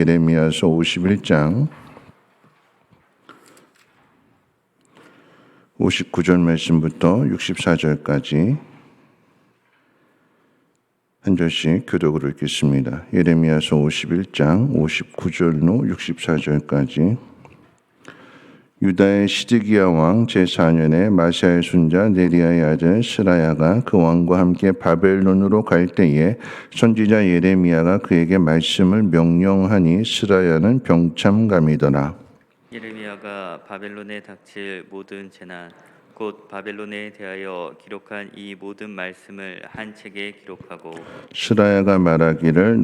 예레미야서 51장 59절 말씀부터 64절까지 한 절씩 교독으로 읽겠습니다. 예레미야서 51장 59절로 64절까지. 유다의 시드기야 왕 제4년에 마시아의 손자 네리야의 아들 스라야가 그 왕과 함께 바벨론으로 갈 때에 선지자 예레미야가 그에게 말씀을 명령하니 스라야는 병참감이더라. 예레미야가 바벨론에 닥칠 모든 재난 곧 바벨론에 대하여 기록한 이 모든 말씀을 한 책에 기록하고 스라야에게 말하기를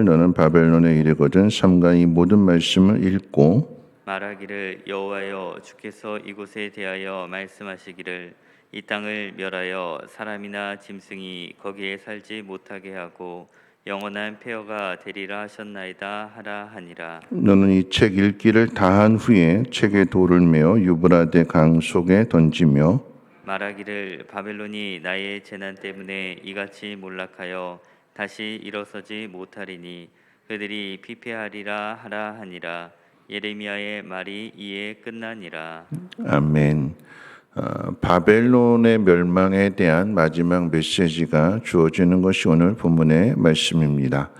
너는 바벨론에 이르거든 삼가 이 모든 말씀을 읽고 말하기를 여호와여 주께서 이곳에 대하여 말씀하시기를 이 땅을 멸하여 사람이나 짐승이 거기에 살지 못하게 하고 영원한 폐허가 되리라 하셨나이다 하라 하니라. 너는 이 책 읽기를 다한 후에 책에 돌을 메어 유브라데 강 속에 던지며 말하기를 바벨론이 나의 재난 때문에 이같이 몰락하여 다시 일어서지 못하리니 그들이 피폐하리라 하라 하니라. 예레미야의 말이 이에 끝나니라. 아멘. 바벨론의 멸망에 대한 마지막 메시지가 주어지는 것이 오늘 본문의 말씀입니다.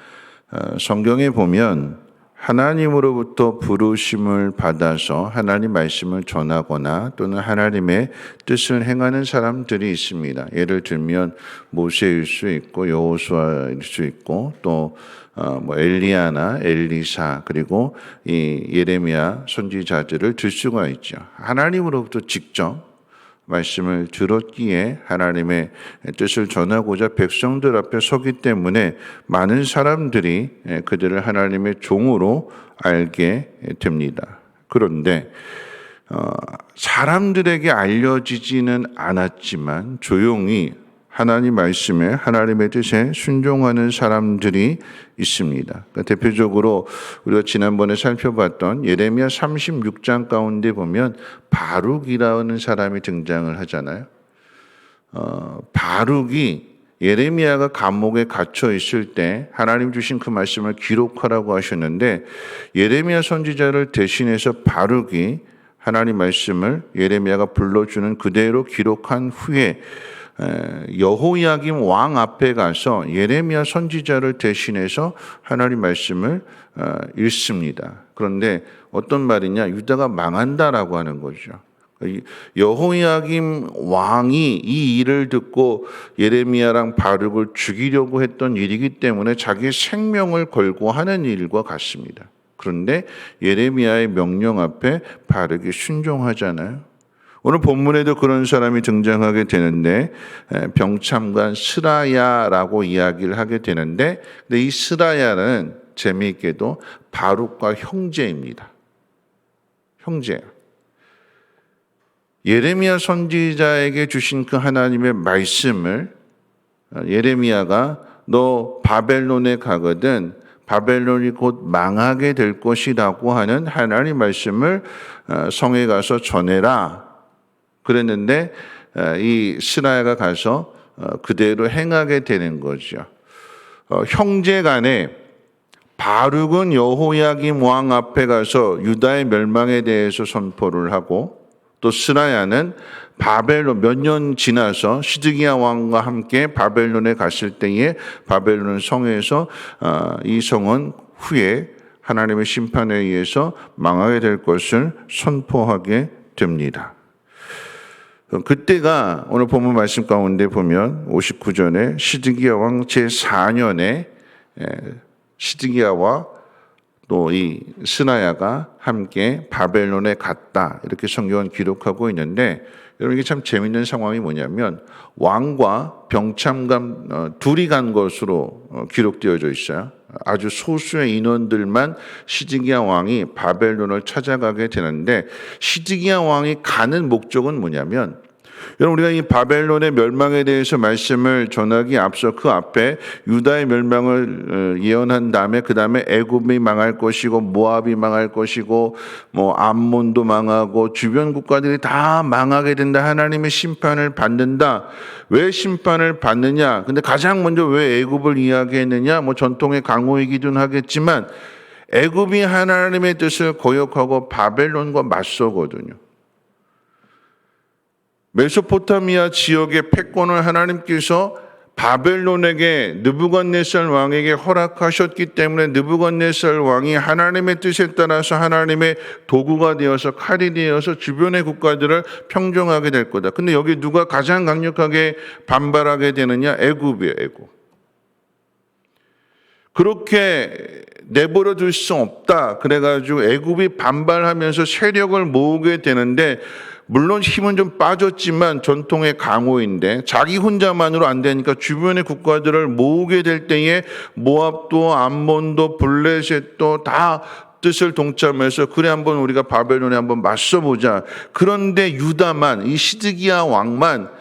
성경에 보면 하나님으로부터 부르심을 받아서 하나님 말씀을 전하거나 또는 하나님의 뜻을 행하는 사람들이 있습니다. 예를 들면 모세일 수 있고 여호수아일 수 있고 또 엘리야나 엘리사 그리고 이 예레미야 선지자들을 들 수가 있죠. 하나님으로부터 직접 말씀을 들었기에 하나님의 뜻을 전하고자 백성들 앞에 서기 때문에 많은 사람들이 그들을 하나님의 종으로 알게 됩니다. 그런데 사람들에게 알려지지는 않았지만 조용히 하나님 말씀에 하나님의 뜻에 순종하는 사람들이 있습니다. 그러니까 대표적으로 우리가 지난번에 살펴봤던 예레미야 36장 가운데 보면 바룩이라는 사람이 등장을 하잖아요. 바룩이 예레미야가 감옥에 갇혀 있을 때 하나님 주신 그 말씀을 기록하라고 하셨는데 예레미야 선지자를 대신해서 바룩이 하나님 말씀을 예레미야가 불러주는 그대로 기록한 후에 여호야김 왕 앞에 가서 예레미야 선지자를 대신해서 하나님 말씀을 읽습니다. 그런데 어떤 말이냐? 유다가 망한다라고 하는 거죠. 여호야김 왕이 이 일을 듣고 예레미야랑 바룩을 죽이려고 했던 일이기 때문에 자기 생명을 걸고 하는 일과 같습니다. 그런데 예레미야의 명령 앞에 바룩이 순종하잖아요. 오늘 본문에도 그런 사람이 등장하게 되는데 병참관 스라야라고 이야기를 하게 되는데 근데 이 스라야는 재미있게도 바룩과 형제입니다. 형제예요. 예레미야 선지자에게 주신 그 하나님의 말씀을 예레미야가 너 바벨론에 가거든 바벨론이 곧 망하게 될 것이라고 하는 하나님 말씀을 성에 가서 전해라. 그랬는데 이 스라야가 가서 그대로 행하게 되는 거죠. 형제 간에 바룩은 여호야김 왕 앞에 가서 유다의 멸망에 대해서 선포를 하고 또 스라야는 바벨론 몇 년 지나서 시드기야 왕과 함께 바벨론에 갔을 때에 바벨론 성에서 이 성은 후에 하나님의 심판에 의해서 망하게 될 것을 선포하게 됩니다. 그때가 오늘 본문 말씀 가운데 보면 59절에 시드기야 왕 제4년에 시드기야와 또 이 스라야가 함께 바벨론에 갔다 이렇게 성경은 기록하고 있는데 여러분 이게 참 재밌는 상황이 뭐냐면 왕과 병참감 둘이 간 것으로 기록되어져 있어요. 아주 소수의 인원들만 시드기야 왕이 바벨론을 찾아가게 되는데 시드기야 왕이 가는 목적은 뭐냐면 여러분, 우리가 이 바벨론의 멸망에 대해서 말씀을 전하기 앞서 그 앞에 유다의 멸망을 예언한 다음에 그 다음에 애굽이 망할 것이고 모압이 망할 것이고 뭐 암몬도 망하고 주변 국가들이 다 망하게 된다. 하나님의 심판을 받는다. 왜 심판을 받느냐? 근데 가장 먼저 왜 애굽을 이야기했느냐? 뭐 전통의 강호이기도 하겠지만 애굽이 하나님의 뜻을 거역하고 바벨론과 맞서거든요. 메소포타미아 지역의 패권을 하나님께서 바벨론에게 느부갓네살 왕에게 허락하셨기 때문에 느부갓네살 왕이 하나님의 뜻에 따라서 하나님의 도구가 되어서 칼이 되어서 주변의 국가들을 평정하게 될 거다. 근데 여기 누가 가장 강력하게 반발하게 되느냐? 애굽이에요, 애굽. 그렇게 내버려 둘 수 없다. 그래가지고 애굽이 반발하면서 세력을 모으게 되는데 물론 힘은 좀 빠졌지만 전통의 강호인데 자기 혼자만으로 안 되니까 주변의 국가들을 모으게 될 때에 모압도 암몬도 블레셋도 다 뜻을 동참해서 그래 한번 우리가 바벨론에 한번 맞서보자. 그런데 유다만 이 시드기야 왕만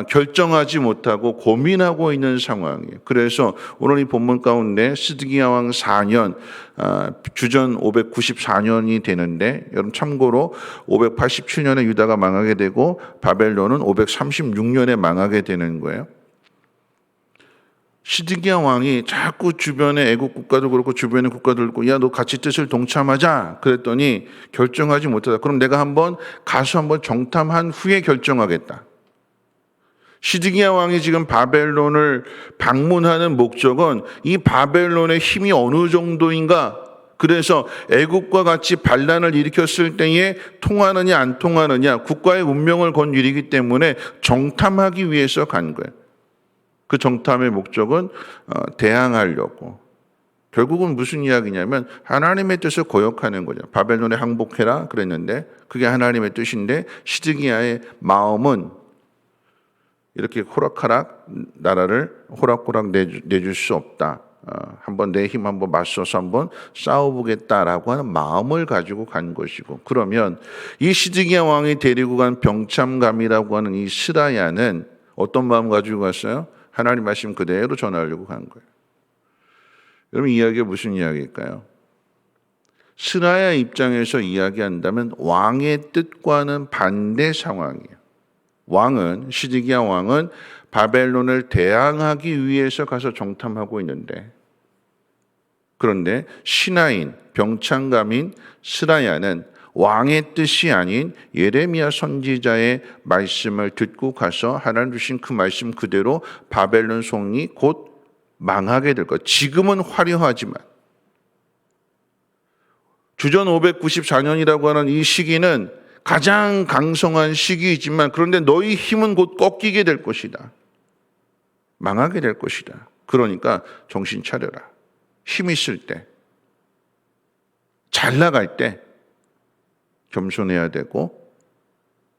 결정하지 못하고 고민하고 있는 상황이에요. 그래서 오늘 이 본문 가운데 시드기야 왕 4년 주전 594년이 되는데 여러분 참고로 587년에 유다가 망하게 되고 바벨론은 536년에 망하게 되는 거예요. 시드기야 왕이 자꾸 주변의 애국 국가도 그렇고 주변의 국가도 그렇고 야 너 같이 뜻을 동참하자 그랬더니 결정하지 못하다. 그럼 내가 한번 가서 한번 정탐한 후에 결정하겠다. 시드기야 왕이 지금 바벨론을 방문하는 목적은 이 바벨론의 힘이 어느 정도인가? 그래서 애국과 같이 반란을 일으켰을 때에 통하느냐 안 통하느냐 국가의 운명을 건 일이기 때문에 정탐하기 위해서 간 거예요. 그 정탐의 목적은 대항하려고. 결국은 무슨 이야기냐면 하나님의 뜻을 거역하는 거죠. 바벨론에 항복해라 그랬는데 그게 하나님의 뜻인데 시드기야의 마음은 이렇게 호락호락 나라를 호락호락 내줄 수 없다. 한번 내 힘 한번 맞서서 한번 싸워보겠다라고 하는 마음을 가지고 간 것이고 그러면 이 시드기야 왕이 데리고 간 병참감이라고 하는 이 스라야는 어떤 마음 가지고 갔어요? 하나님 말씀 그대로 전하려고 간 거예요. 여러분 이야기가 무슨 이야기일까요? 스라야 입장에서 이야기한다면 왕의 뜻과는 반대 상황이에요. 왕은 시드기야 왕은 바벨론을 대항하기 위해서 가서 정탐하고 있는데 그런데 신하인 병창감인 스라야는 왕의 뜻이 아닌 예레미야 선지자의 말씀을 듣고 가서 하나님 주신 그 말씀 그대로 바벨론 성이 곧 망하게 될 것. 지금은 화려하지만 주전 594년이라고 하는 이 시기는 가장 강성한 시기이지만 그런데 너희 힘은 곧 꺾이게 될 것이다. 망하게 될 것이다. 그러니까 정신 차려라. 힘 있을 때, 잘 나갈 때 겸손해야 되고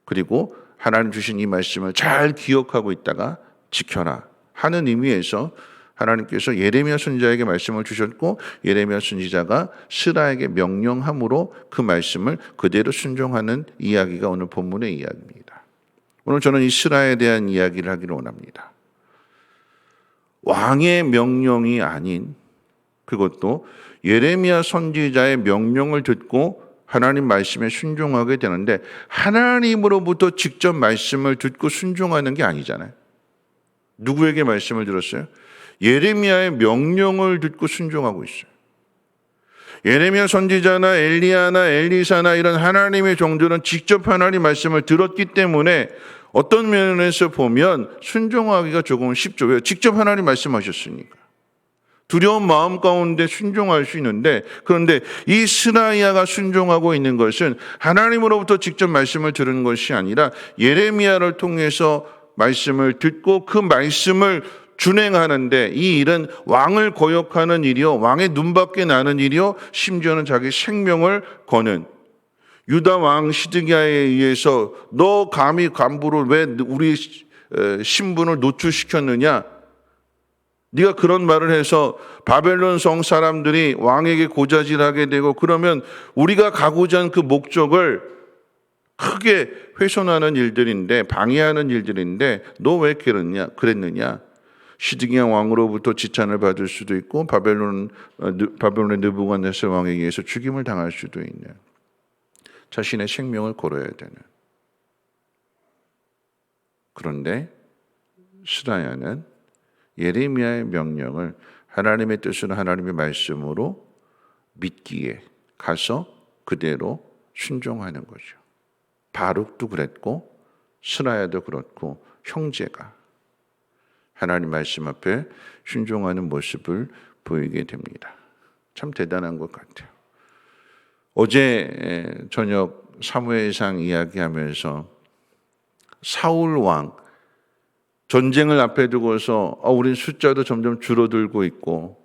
그리고 하나님 주신 이 말씀을 잘 기억하고 있다가 지켜라 하는 의미에서 하나님께서 예레미야 선지자에게 말씀을 주셨고 예레미야 선지자가 스라에게 명령함으로 그 말씀을 그대로 순종하는 이야기가 오늘 본문의 이야기입니다. 오늘 저는 이 스라에 대한 이야기를 하기를 원합니다. 왕의 명령이 아닌 그것도 예레미야 선지자의 명령을 듣고 하나님 말씀에 순종하게 되는데 하나님으로부터 직접 말씀을 듣고 순종하는 게 아니잖아요. 누구에게 말씀을 들었어요? 예레미야의 명령을 듣고 순종하고 있어요. 예레미야 선지자나 엘리야나 엘리사나 이런 하나님의 종들은 직접 하나님 말씀을 들었기 때문에 어떤 면에서 보면 순종하기가 조금 쉽죠. 왜? 직접 하나님 말씀하셨으니까. 두려운 마음 가운데 순종할 수 있는데 그런데 이 스라야가 순종하고 있는 것은 하나님으로부터 직접 말씀을 들은 것이 아니라 예레미야를 통해서 말씀을 듣고 그 말씀을 준행하는데 이 일은 왕을 거역하는 일이요 왕의 눈밖에 나는 일이요 심지어는 자기 생명을 거는 유다 왕 시드기야에 의해서 너 감히 간부를 왜 우리 신분을 노출시켰느냐 네가 그런 말을 해서 바벨론 성 사람들이 왕에게 고자질하게 되고 그러면 우리가 가고자 한 그 목적을 크게 훼손하는 일들인데, 방해하는 일들인데 너 왜 그랬느냐? 시드기야 왕으로부터 지탄을 받을 수도 있고 바벨론의 느부갓네살 왕에 의해서 죽임을 당할 수도 있는, 자신의 생명을 걸어야 되는. 그런데 스라야는 예레미야의 명령을 하나님의 뜻으로, 하나님의 말씀으로 믿기에 가서 그대로 순종하는 거죠. 바룩도 그랬고 스라야도 그렇고 형제가 하나님 말씀 앞에 순종하는 모습을 보이게 됩니다. 참 대단한 것 같아요. 어제 저녁 사무엘상 이야기하면서 사울 왕 전쟁을 앞에 두고서 우린 숫자도 점점 줄어들고 있고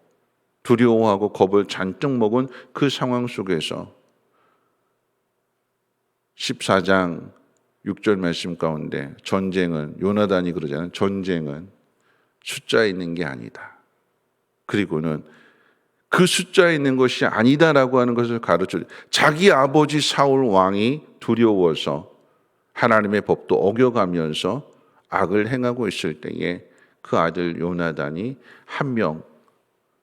두려워하고 겁을 잔뜩 먹은 그 상황 속에서 14장 6절 말씀 가운데 전쟁은, 요나단이 그러잖아요. 전쟁은 숫자에 있는 게 아니다. 그리고는 그 숫자에 있는 것이 아니다라고 하는 것을 가르쳐, 자기 아버지 사울 왕이 두려워서 하나님의 법도 어겨가면서 악을 행하고 있을 때에 그 아들 요나단이 한 명,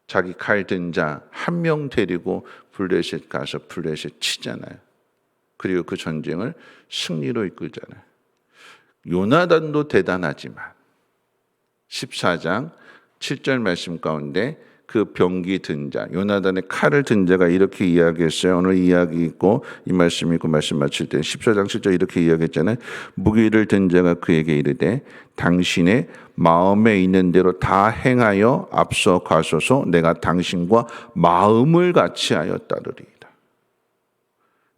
자기 칼 든 자 한 명 데리고 블레셋 가서 블레셋 치잖아요. 그리고 그 전쟁을 승리로 이끌잖아요. 요나단도 대단하지만 14장 7절 말씀 가운데 그 병기 든 자, 요나단의 칼을 든 자가 이렇게 이야기했어요. 오늘 이야기 있고 이 말씀 있고 말씀 마칠 때 14장 7절 이렇게 이야기했잖아요. 무기를 든 자가 그에게 이르되 당신의 마음에 있는 대로 다 행하여 앞서 가소서. 내가 당신과 마음을 같이 하여 따르리이다.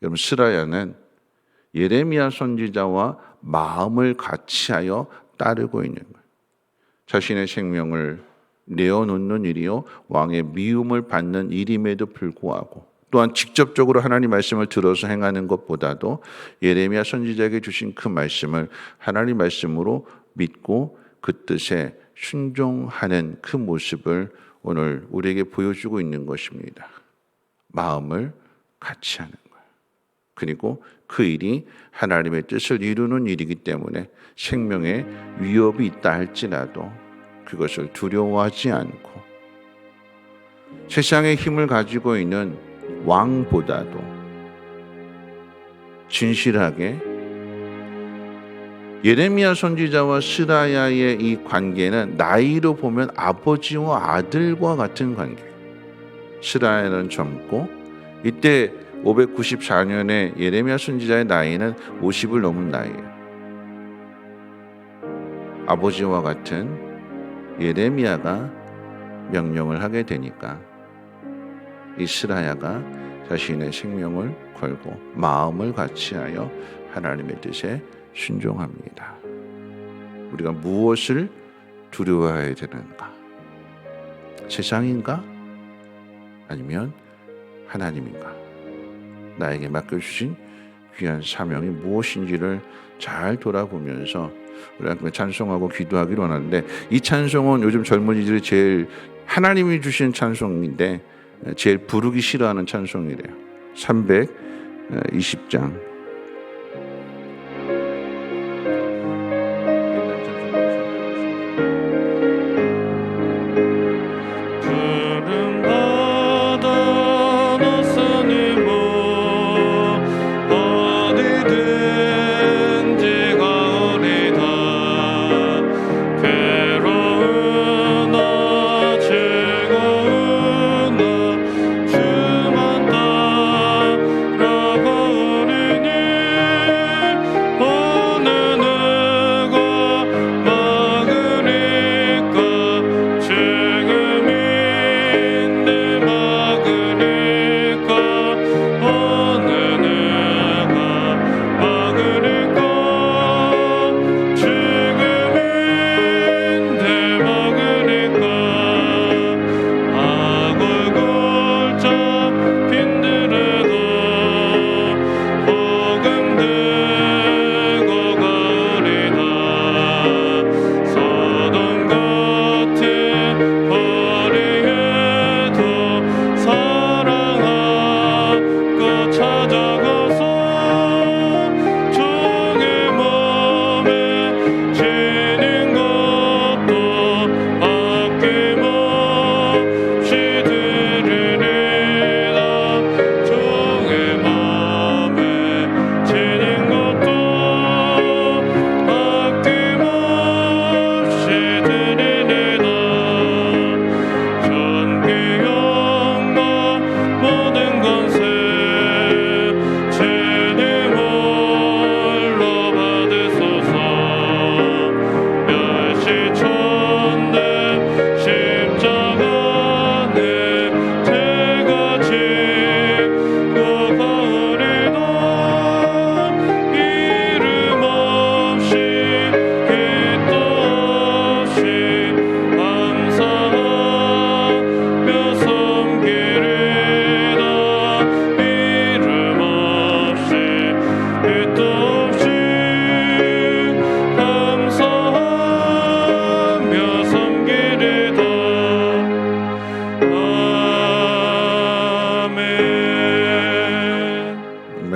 여러분, 스라야는 예레미야 선지자와 마음을 같이 하여 따르고 있는 거예요. 자신의 생명을 내어놓는 일이요, 왕의 미움을 받는 일임에도 불구하고, 또한 직접적으로 하나님 말씀을 들어서 행하는 것보다도 예레미야 선지자에게 주신 그 말씀을 하나님 말씀으로 믿고 그 뜻에 순종하는 그 모습을 오늘 우리에게 보여주고 있는 것입니다. 마음을 같이 하는 거예요. 그리고 그 일이 하나님의 뜻을 이루는 일이기 때문에 생명에 위협이 있다 할지라도 그것을 두려워하지 않고 세상의 힘을 가지고 있는 왕보다도 진실하게 예레미야 선지자와 스라야의 이 관계는 나이로 보면 아버지와 아들과 같은 관계. 스라야는 젊고 이때 594년에 예레미야 선지자의 나이는 50을 넘은 나이예요. 아버지와 같은 예레미야가 명령을 하게 되니까 이 스라야가 자신의 생명을 걸고 마음을 같이하여 하나님의 뜻에 순종합니다. 우리가 무엇을 두려워해야 되는가? 세상인가? 아니면 하나님인가? 나에게 맡겨주신 귀한 사명이 무엇인지를 잘 돌아보면서 우리가 찬송하고 기도하기를 원하는데, 이 찬송은 요즘 젊은이들이 제일 하나님이 주신 찬송인데 제일 부르기 싫어하는 찬송이래요. 320장. 주만 따라가오르니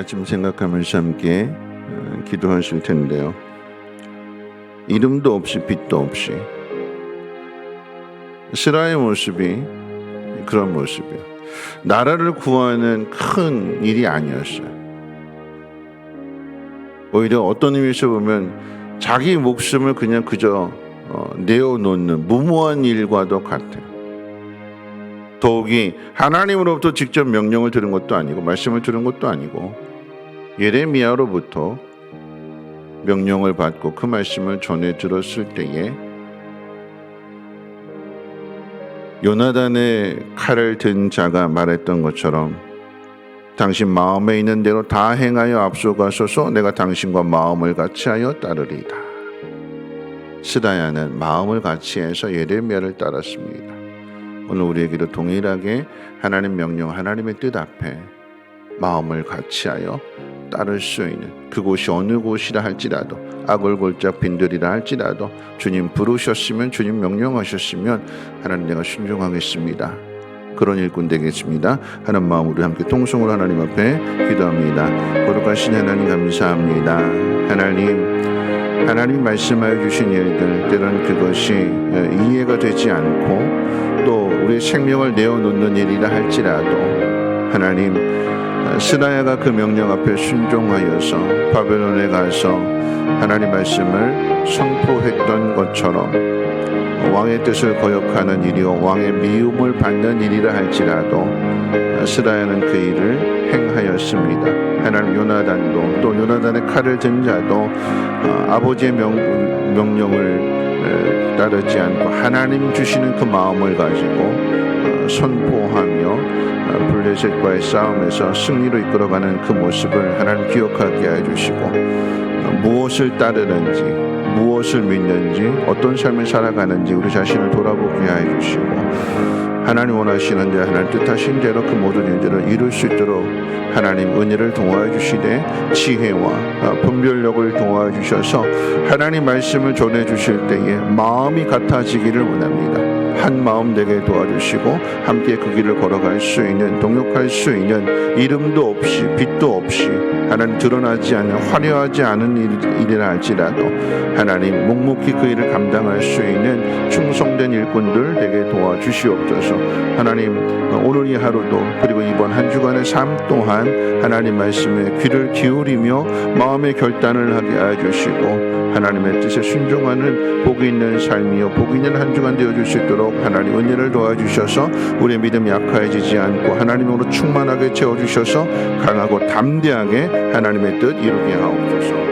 말씀 생각하면서 함께 기도하실 텐데요. 이름도 없이 빛도 없이 스라의 모습이 그런 모습이에요. 나라를 구하는 큰 일이 아니었어요. 오히려 어떤 의미에서 보면 자기 목숨을 그냥 그저 내어놓는 무모한 일과도 같아요. 더욱이 하나님으로부터 직접 명령을 들은 것도 아니고 말씀을 들은 것도 아니고 예레미야로부터 명령을 받고 그 말씀을 전해 들었을 때에 요나단의 칼을 든 자가 말했던 것처럼 당신 마음에 있는 대로 다 행하여 앞서가소서 내가 당신과 마음을 같이하여 따르리다. 스라야는 마음을 같이해서 예레미야를 따랐습니다. 오늘 우리에게도 동일하게 하나님 명령, 하나님의 뜻 앞에 마음을 같이하여 따를 수 있는 그곳이 어느 곳이라 할지라도 악을 골짝 빈들이라 할지라도 주님 부르셨으면 주님 명령하셨으면 하나님 내가 순종하겠습니다. 그런 일꾼 되겠습니다. 하는 마음으로 함께 통성으로 하나님 앞에 기도합니다. 거룩하신 하나님 감사합니다. 하나님 말씀하여 주신 일들 때론 그것이 이해가 되지 않고 또 우리의 생명을 내어놓는 일이라 할지라도 하나님 스라야가 그 명령 앞에 순종하여서 바벨론에 가서 하나님 말씀을 선포했던 것처럼 왕의 뜻을 거역하는 일이요 왕의 미움을 받는 일이라 할지라도 스라야는 그 일을 행하였습니다. 하나님 요나단도 또 요나단의 칼을 든 자도 아버지의 명령을 따르지 않고 하나님 주시는 그 마음을 가지고 선포하며 블레셋과의 싸움에서 승리로 이끌어가는 그 모습을 하나님 기억하게 해주시고 무엇을 따르는지 무엇을 믿는지 어떤 삶을 살아가는지 우리 자신을 돌아보게 해주시고 하나님 원하시는 대 하나님 뜻하신 대로 그 모든 일들을 이룰 수 있도록 하나님 은혜를 도와해 주시되 지혜와 분별력을 도와해 주셔서 하나님 말씀을 전해 주실 때에 마음이 같아지기를 원합니다. 한 마음 되게 도와주시고 함께 그 길을 걸어갈 수 있는 동역할 수 있는 이름도 없이 빛도 없이 하나님 드러나지 않는 화려하지 않은 일이라 할지라도 하나님 묵묵히 그 일을 감당할 수 있는 충성된 일꾼들 되게 도와주시옵소서. 하나님 오늘 이 하루도 그리고 이번 한 주간의 삶 또한 하나님 말씀에 귀를 기울이며 마음의 결단을 하게 해주시고 하나님의 뜻에 순종하는 복이 있는 삶이요 복이 있는 한 주간 되어줄 수 있도록 하나님 은혜를 도와주셔서 우리의 믿음이 약해지지 않고 하나님으로 충만하게 채워주셔서 강하고 담대하게 하나님의 뜻 이루게 하옵소서.